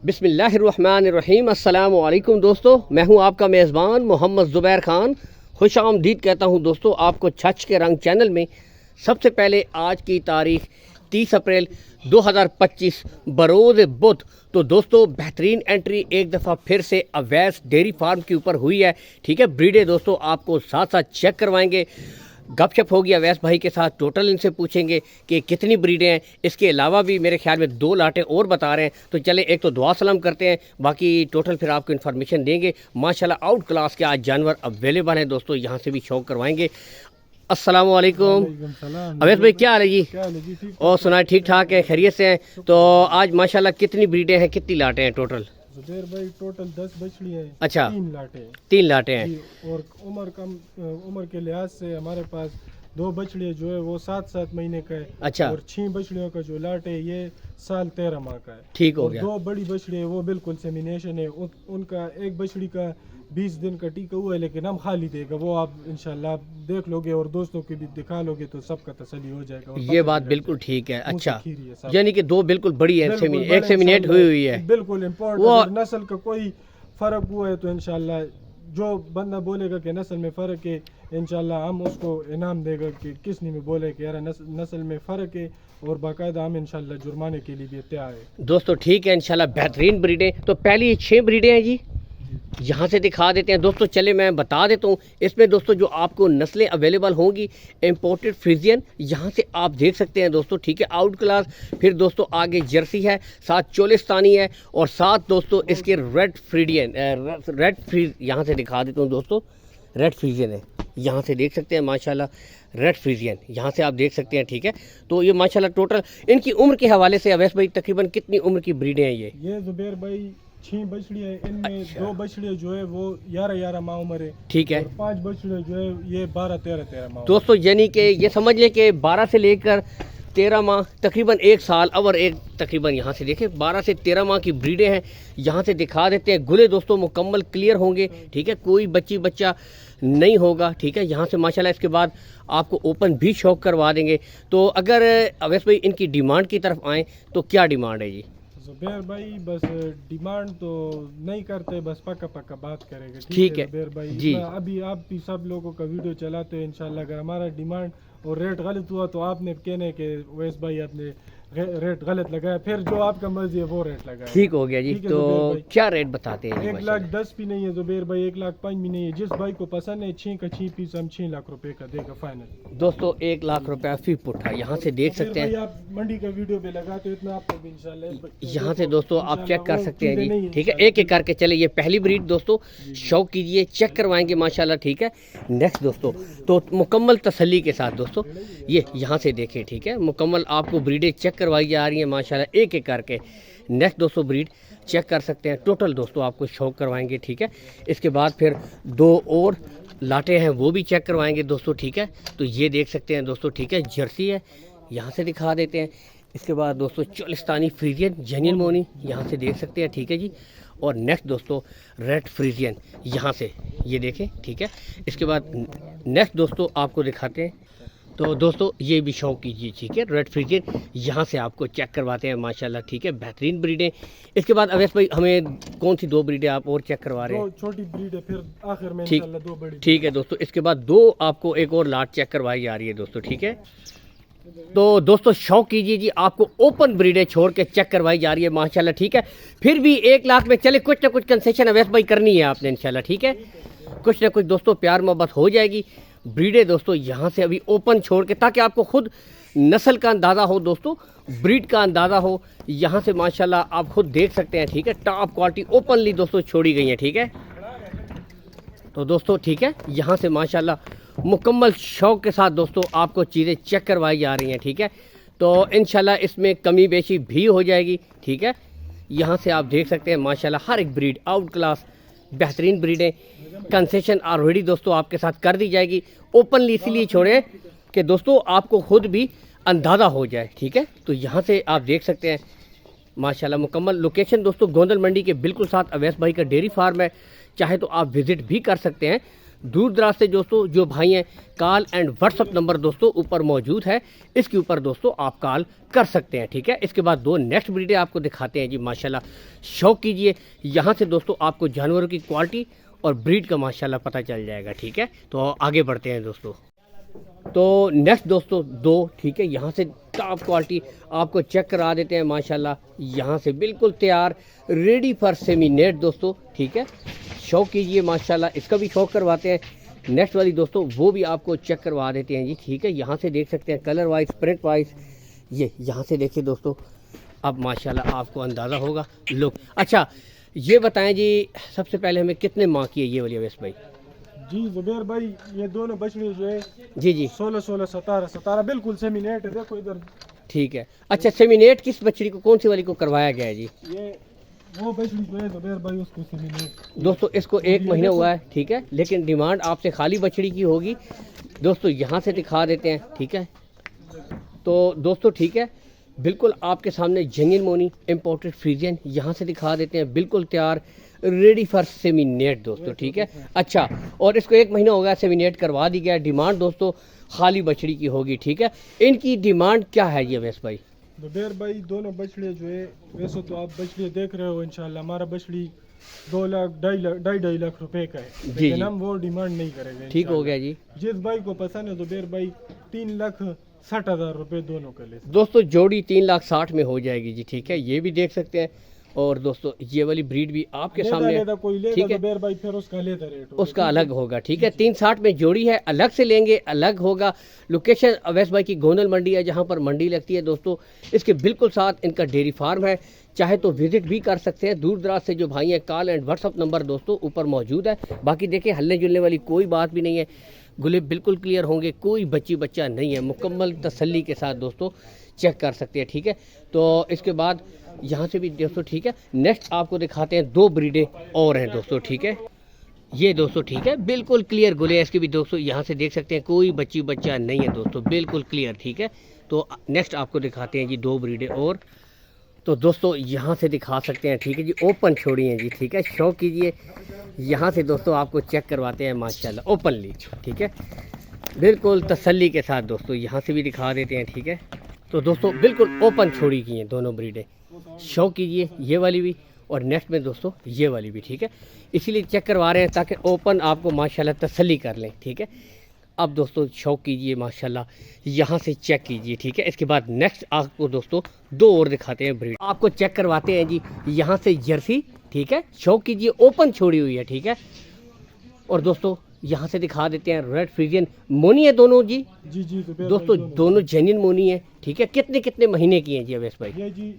बिस्मिल्लाहिर्रहमानिर्रहीम। अस्सलाम वालेकुम दोस्तों, मैं हूं आपका मेज़बान मोहम्मद ज़ुबैर ख़ान। खुश आमदीद कहता हूं दोस्तों आपको छछ के रंग चैनल में। सबसे पहले आज की तारीख़ 30 अप्रैल 2025 बरोज़ बुध। तो दोस्तों बेहतरीन एंट्री एक दफ़ा फिर से अवैस डेयरी फार्म के ऊपर हुई है। ठीक है, ब्रीडें दोस्तों आपको साथ साथ चेक करवाएंगे, गपशप होगी अवैस भाई के साथ, टोटल इनसे पूछेंगे कि कितनी ब्रीडें हैं। इसके अलावा भी मेरे ख्याल में 2 लाटें और बता रहे हैं। तो चले एक तो दुआ सलाम करते हैं, बाकी टोटल फिर आपको इन्फॉर्मेशन देंगे। माशाल्लाह आउट क्लास के आज जानवर अवेलेबल हैं दोस्तों, यहाँ से भी शौक करवाएंगे। अस्सलाम वालेकुम अवैस भाई, क्या हाल है जी? और सुनाए ठीक ठाक है, खैरियत से हैं? तो आज माशाल्लाह कितनी ब्रीडें हैं, कितनी लाटें हैं टोटल? जुबैर भाई टोटल 10 बछड़ी है। अच्छा, 3 लाटें हैं। और उम्र के लिहाज से हमारे पास 2 बछड़ियाँ जो है वो 7-7 महीने का है। अच्छा, और 6 बछड़ियों का जो लाट है ये साल 13 माह का है। ठीक हो गया। 2 बड़ी बछड़ी है वो बिल्कुल सेमिनेशन है। उनका एक बछड़ी का 20 दिन का टीका हुआ है, लेकिन हम खाली देगा वो आप इंशाल्लाह देख लोगे और दोस्तों की भी दिखा लोगे तो सबका तसल्ली हो जाएगा। ये बात बिल्कुल ठीक है। अच्छा, यानी कि 2 बिल्कुल बड़ी है, एक सेमिनेट हुई है, बिल्कुल इम्पोर्टेंट। नस्ल का कोई फर्क हुआ है तो इंशाल्लाह जो बंदा बोलेगा कि नस्ल में फ़र्क है, इंशाल्लाह हम उसको इनाम देगा। कि किसने में बोले कि यार नस्ल में फ़र्क है, और बाकायदा हम इंशाल्लाह जुर्माने के लिए भी तैयार है दोस्तों। ठीक है, इंशाल्लाह बेहतरीन ब्रीडें। तो पहली 6 ब्रीडें हैं जी, यहाँ से दिखा देते हैं दोस्तों। चले मैं बता देता हूँ इसमें दोस्तों जो आपको नस्लें अवेलेबल होंगी, इम्पोर्टेड फ्रीजियन यहाँ से आप देख सकते हैं दोस्तों। ठीक है, आउट क्लास, फिर दोस्तों आगे जर्सी है, साथ चोलिस्तानी है, और साथ दोस्तों इसके रेड फ्रीडियन रेड फ्रीज यहाँ से दिखा देता हूँ दोस्तों। रेड फ्रीजियन है, यहाँ से देख सकते हैं माशाल्लाह, रेड फ्रीजियन यहाँ से आप देख सकते हैं। ठीक है, तो ये माशाल्लाह टोटल इनकी उम्र के हवाले से अवैस भाई तकरीबन कितनी उम्र की ब्रीडें हैं ये जुबैर भाई 6 बछड़ी है। इनमें 2 बछड़ियाँ जो है वो 11 माह उम्र है। ठीक है, और 5 बछड़ियाँ जो है ये 12-13 माह दोस्तों, यानी कि ये समझ लें कि 12 से लेकर 13 माह तकरीबन 1 साल और एक तकरीबन यहाँ से देखें 12 से 13 माह की ब्रीडें हैं। यहाँ से दिखा देते हैं, गुले दोस्तों मुकम्मल क्लियर होंगे। ठीक है, कोई बच्चा नहीं होगा। ठीक है, यहाँ से माशाल्लाह इसके बाद आपको ओपन भी शौक करवा देंगे। तो अगर अवैस भाई इनकी डिमांड की तरफ आएँ तो क्या डिमांड है जी? जुबैर भाई बस डिमांड तो नहीं करते, बस पक्का बात करेंगे। ठीक है जुबैर भाई जी। अभी आप भी सब लोगों का वीडियो चलाते हैं इंशाल्लाह। अगर हमारा डिमांड और रेट गलत हुआ तो आपने कहने के वैस भाई आपने रेट गलत लगाया, फिर जो आपका मर्जी है वो रेट लगाया। ठीक हो गया जी। तो क्या रेट बताते हैं? 1,10,000 भी नहीं है जुबैर भाई, 1,05,000 भी नहीं है। जिस भाई को पसंद है 6 का 6 पीस हम 6 लाख रुपए का देगा फाइनल दोस्तों। 1 लाख रुपया फी पुट्ठा यहाँ से देख सकते हैं। आप मंडी का वीडियो पे लगाते हो इतना आपको भी इंशाल्लाह यहाँ से दोस्तों आप चेक कर सकते हैं जी। ठीक है, एक एक करके चले। ये पहली ब्रीड दोस्तों, शौक कीजिए, चेक करवाएंगे माशाल्लाह। ठीक है, नेक्स्ट दोस्तों तो मुकम्मल तसल्ली के साथ दोस्तों ये यहाँ से देखें। ठीक है, मुकम्मल आपको ब्रीडें चेक करवाई जा रही हैं माशाल्लाह, एक एक करके। नेक्स्ट दोस्तों ब्रीड चेक कर सकते हैं, टोटल दोस्तों आपको शौक करवाएंगे। ठीक है, इसके बाद फिर 2 और लाटें हैं वो भी चेक करवाएंगे दोस्तों। ठीक है, तो ये देख सकते हैं दोस्तों। ठीक है, जर्सी है, यहाँ से दिखा देते हैं। इसके बाद दोस्तों चोलिस्तानी फ्रीजियन जेन्युइन मोनी यहाँ से देख सकते हैं। ठीक है जी, और नेक्स्ट दोस्तों रेड फ्रीजियन यहाँ से ये देखें। ठीक है, इसके बाद नेक्स्ट दोस्तों आपको दिखाते हैं। तो दोस्तों ये भी शौक कीजिए। ठीक है, रेड फ्रीजियन यहाँ से आपको चेक करवाते हैं माशाल्लाह। ठीक है, बेहतरीन ब्रीडें। इसके बाद अवैस भाई हमें कौन सी 2 ब्रीडें आप और चेक करवा रहे हैं? 2 छोटी ब्रीड है, फिर आखिर में इंशाल्लाह 2 बड़ी। ठीक है दोस्तों, इसके बाद 2 आपको एक और लाट चेक करवाई जा रही है दोस्तों। ठीक है, तो दोस्तों शौक कीजिए जी, आपको ओपन ब्रीडें छोड़ के चेक करवाई जा रही है माशाल्लाह। ठीक है, फिर भी 1 लाख में चले कुछ ना कुछ कंसेशन अवैस भाई करनी है आपने इंशाल्लाह। ठीक है, कुछ ना कुछ दोस्तों प्यार मोहब्बत हो जाएगी। ब्रीडें दोस्तों यहाँ से अभी ओपन छोड़ के, ताकि आपको खुद नस्ल का अंदाज़ा हो दोस्तों, ब्रीड का अंदाज़ा हो। यहाँ से माशाल्लाह आप खुद देख सकते हैं। ठीक है, टॉप क्वालिटी ओपनली दोस्तों छोड़ी गई है। ठीक है, तो दोस्तों ठीक है, यहाँ से माशाल्लाह मुकम्मल शौक के साथ दोस्तों आपको चीज़ें चेक करवाई जा रही हैं। ठीक है, तो इंशाल्लाह इसमें कमी बेशी भी हो जाएगी। ठीक है, यहाँ से आप देख सकते हैं माशाल्लाह हर एक ब्रीड आउट क्लास बेहतरीन ब्रीडें। कंसेशन ऑलरेडी दोस्तों आपके साथ कर दी जाएगी। ओपनली इसीलिए छोड़े कि दोस्तों आपको खुद भी अंदाज़ा हो जाए। ठीक है, तो यहाँ से आप देख सकते हैं माशाल्लाह मुकम्मल लोकेशन दोस्तों गोंदल मंडी के बिल्कुल साथ अवैस भाई का डेयरी फार्म है। चाहे तो आप विज़िट भी कर सकते हैं। दूर दराज से दोस्तों जो भाई हैं, कॉल एंड व्हाट्सअप नंबर दोस्तों ऊपर मौजूद है, इसके ऊपर दोस्तों आप कॉल कर सकते हैं, ठीक है। इसके बाद दो नेक्स्ट ब्रीडें आपको दिखाते हैं जी, माशाल्लाह शौक कीजिए। यहाँ से दोस्तों आपको जानवरों की क्वालिटी और ब्रीड का माशाल्लाह पता चल जाएगा, ठीक है। तो आगे बढ़ते हैं दोस्तों। तो नेक्स्ट दोस्तों दो, ठीक है, यहाँ से टॉप क्वालिटी आपको चेक करा देते हैं माशाल्लाह। यहाँ से बिल्कुल तैयार, रेडी फॉर सेमिनेट दोस्तों, ठीक है। शौक कीजिए माशाल्लाह, इसका भी शौक करवाते हैं। नेक्स्ट वाली दोस्तों वो भी आपको चेक करवा देते हैं जी, ठीक है। यहाँ से देख सकते हैं कलर वाइज, प्रिंट वाइज, ये यहाँ से देखिए दोस्तों, अब माशाल्लाह आपको अंदाज़ा होगा लुक। अच्छा ये बताएं जी, सबसे पहले हमें कितने माह की है ये वाली अवैस भाई? जी जुबैर भाई, ये दोनों बछड़ी जो है जी जी 16 17 बिल्कुल सेमिनेट है, देखो इधर। ठीक है। अच्छा सेमिनेट किस बछड़ी को, कौन सी वाली को करवाया गया है जी? ये वो बछड़ी जो है जुबैर भाई, उसको सेमिनेट दोस्तों इसको 1 महीना हुआ है, ठीक है, लेकिन डिमांड आपसे खाली बछड़ी की होगी दोस्तों। यहाँ से दिखा देते हैं, ठीक है। तो दोस्तों ठीक है, बिल्कुल आपके सामने जेन्युइन मोनी इम्पोर्टेड फ्रीजियन, यहाँ से दिखा देते हैं, बिल्कुल तैयार, रेडी फॉर सेमिनेट दोस्तों, ठीक है। अच्छा, और इसको 1 महीना हो गया सेमिनेट करवा दी गया। डिमांड दोस्तों खाली बछड़ी की होगी, ठीक है। इनकी डिमांड क्या है ये अवैस भाई? जुबैर भाई दोनों बछड़े जो है, वैसे तो आप बछड़े देख रहे हो इंशाल्लाह, हमारा बछड़ी 2 लाख 2.5 लाख रुपए का है, जी लेकिन हम वो डिमांड नहीं करेंगे। ठीक हो गया जी। जिस भाई को पसंद है जुबैर भाई 3,60,000 रुपए दोनों का ले। दोस्तों जोड़ी 3,60,000 में हो जाएगी जी, ठीक है। ये भी देख सकते हैं। और दोस्तों ये वाली ब्रीड भी आपके सामने, कोई लेगा ठीक है, जुबैर भाई फिर उसका लेता रेट होगा, उसका अलग होगा, ठीक है। 360 में जोड़ी है, अलग से लेंगे अलग होगा। लोकेशन अवैस भाई की गोनल मंडी है, जहां पर मंडी लगती है दोस्तों। इसके बिल्कुल साथ इनका डेयरी फार्म है, चाहे तो विजिट भी कर सकते हैं। दूर दराज से जो भाई हैं, कॉल एंड व्हाट्सअप नंबर दोस्तों ऊपर मौजूद है। बाकी देखिए हल्ले जुलने वाली कोई बात भी नहीं है, गुले बिल्कुल क्लियर होंगे, कोई बच्चा नहीं है, मुकम्मल तसल्ली के साथ दोस्तों चेक कर सकते हैं, ठीक है। तो इसके बाद यहाँ से भी दोस्तों, ठीक है, नेक्स्ट आपको दिखाते हैं 2 ब्रीडें और हैं दोस्तों, ठीक है। ये दोस्तों ठीक है, बिल्कुल क्लियर गुले है इसके भी दोस्तों, यहाँ से देख सकते हैं, कोई बच्चा नहीं है दोस्तों, बिल्कुल क्लियर, ठीक है। तो नेक्स्ट आपको दिखाते हैं जी 2 ब्रीडें और। तो दोस्तों यहाँ से दिखा सकते हैं, ठीक है जी, ओपन छोड़ी हैं जी, ठीक है। शौक कीजिए, यहाँ से दोस्तों आपको चेक करवाते हैं माशाल्लाह ओपनली, ठीक है, बिल्कुल तसल्ली के साथ दोस्तों। यहाँ से भी दिखा देते हैं, ठीक है। तो दोस्तों बिल्कुल ओपन छोड़ी की हैं दोनों ब्रीडें। शौक कीजिए, ये वाली भी और नेक्स्ट में दोस्तों ये वाली भी, ठीक है। इसीलिए चेक करवा रहे हैं ताकि ओपन आपको माशाल्लाह तसल्ली कर लें, ठीक है। अब दोस्तों शौक कीजिए माशाल्लाह, यहाँ से चेक कीजिए, ठीक है। इसके बाद नेक्स्ट आपको दोस्तों 2 और दिखाते हैं ब्रीड, आपको चेक करवाते हैं जी। यहाँ से जर्सी, ठीक है, शौक कीजिए, ओपन छोड़ी हुई है, ठीक है। और दोस्तों यहाँ से दिखा देते हैं रेड फ्रीजियन मोनी है दोनों जी। जी जी दोस्तों दोनों जेन्युइन मोनी है, ठीक है। कितने महीने की हैं जी अवैस भाई? ये जी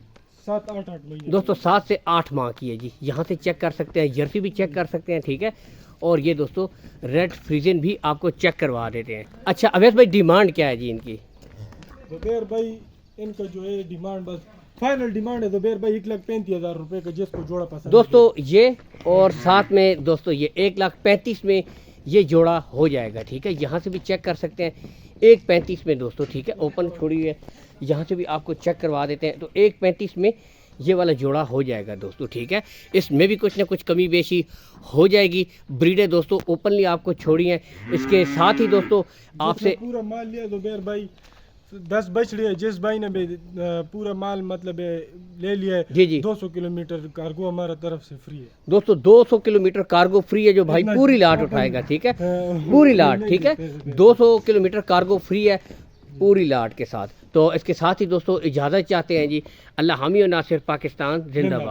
7-8 महीने दोस्तों 7 से 8 माह की है जी। यहाँ से चेक कर सकते हैं, जर्सी भी चेक कर सकते हैं, ठीक है। और ये दोस्तों रेड फ्रीजियन भी आपको चेक करवा देते हैं। अच्छा अवैस भाई डिमांड क्या है जी इनकी? जुबैर भाई इनका जो है डिमांड, बस फाइनल डिमांड है जुबैर भाई 1,35,000 रुपए का, जिसको जोड़ा पसंद दोस्तों ये, और साथ में दोस्तों ये 1,35,000 में ये जोड़ा हो जाएगा, ठीक है। यहाँ से भी चेक कर सकते हैं 1,35,000 में दोस्तों, ठीक है, ओपन छोड़ी है। यहाँ से भी आपको चेक करवा देते हैं, तो 1,35,000 में ये वाला जोड़ा हो जाएगा दोस्तों, ठीक है। इसमें भी कुछ ना कुछ कमी बेशी हो जाएगी। ब्रीडें दोस्तों ओपनली आपको छोड़ी हैं। इसके साथ ही दोस्तों आपसे पूरा माल लिया जुबैर भाई, 10 बछड़ी है, जिस भाई ने भी पूरा माल मतलब ले लिया है, जी जी 200 किलोमीटर कार्गो हमारा तरफ से फ्री है दोस्तों। 200 किलोमीटर कार्गो फ्री है, जो भाई पूरी लाट उठाएगा, ठीक है, पूरी लाट, ठीक है। 200 किलोमीटर कार्गो फ्री है पूरी लाट के साथ। तो इसके साथ ही दोस्तों इजाज़त चाहते हैं जी। अल्लाह हामी और नासिर, पाकिस्तान जिंदाबाद।